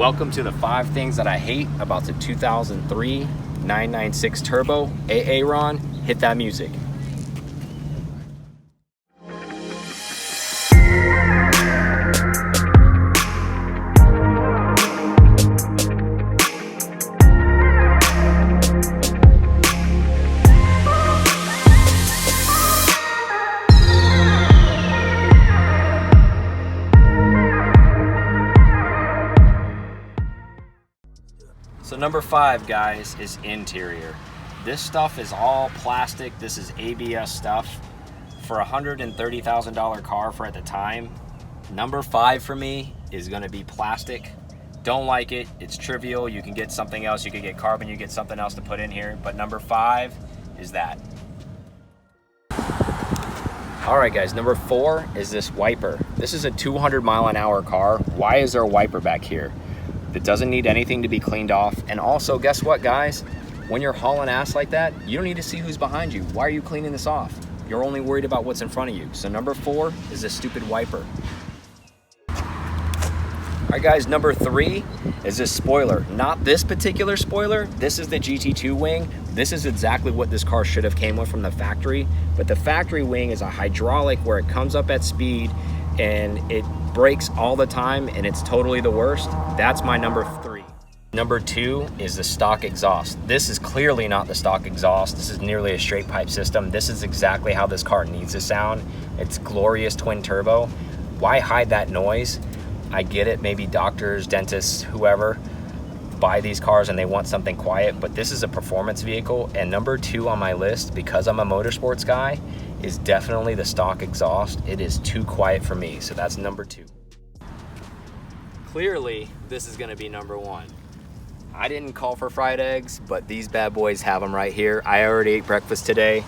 Welcome to the 5 things that I hate about the 2003 996 Turbo. Ron, hit that music. So number 5, guys, is interior. This stuff is all plastic. This is ABS stuff. For a $130,000 car for at the time, number 5 for me is gonna be plastic. Don't like it, it's trivial. You can get something else, you can get carbon, you get something else to put in here, but number 5 is that. All right, guys, number 4 is this wiper. This is a 200-mile-an-hour car. Why is there a wiper back here? It doesn't need anything to be cleaned off. And also, guess what, guys? When you're hauling ass like that, you don't need to see who's behind you. Why are you cleaning this off? You're only worried about what's in front of you. So number 4 is this stupid wiper. All right, guys, number 3 is this spoiler. Not this particular spoiler. This is the GT2 wing. This is exactly what this car should have came with from the factory. But the factory wing is a hydraulic where it comes up at speed and it breaks all the time and it's totally the worst. That's my number 3. Number 2 is the stock exhaust. This is clearly not the stock exhaust. This is nearly a straight pipe system. This is exactly how this car needs to sound. It's glorious twin turbo. Why hide that noise? I get it, maybe doctors, dentists, whoever buy these cars and they want something quiet, but this is a performance vehicle. And number 2 on my list, because I'm a motorsports guy, is definitely the stock exhaust. It is too quiet for me, so that's number 2. Clearly, this is gonna be number 1. I didn't call for fried eggs, but these bad boys have them right here. I already ate breakfast today,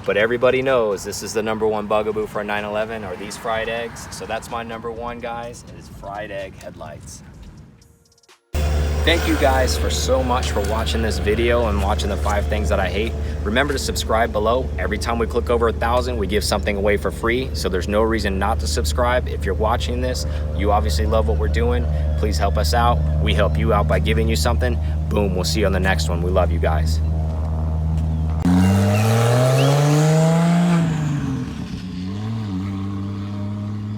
but everybody knows this is the number 1 bugaboo for a 911 are these fried eggs. So that's my number 1, guys, is fried egg headlights. Thank you guys so much for watching this video and watching the 5 things that I hate. Remember to subscribe below. Every time we click over 1,000, we give something away for free. So there's no reason not to subscribe. If you're watching this, you obviously love what we're doing. Please help us out. We help you out by giving you something. Boom, we'll see you on the next one. We love you guys.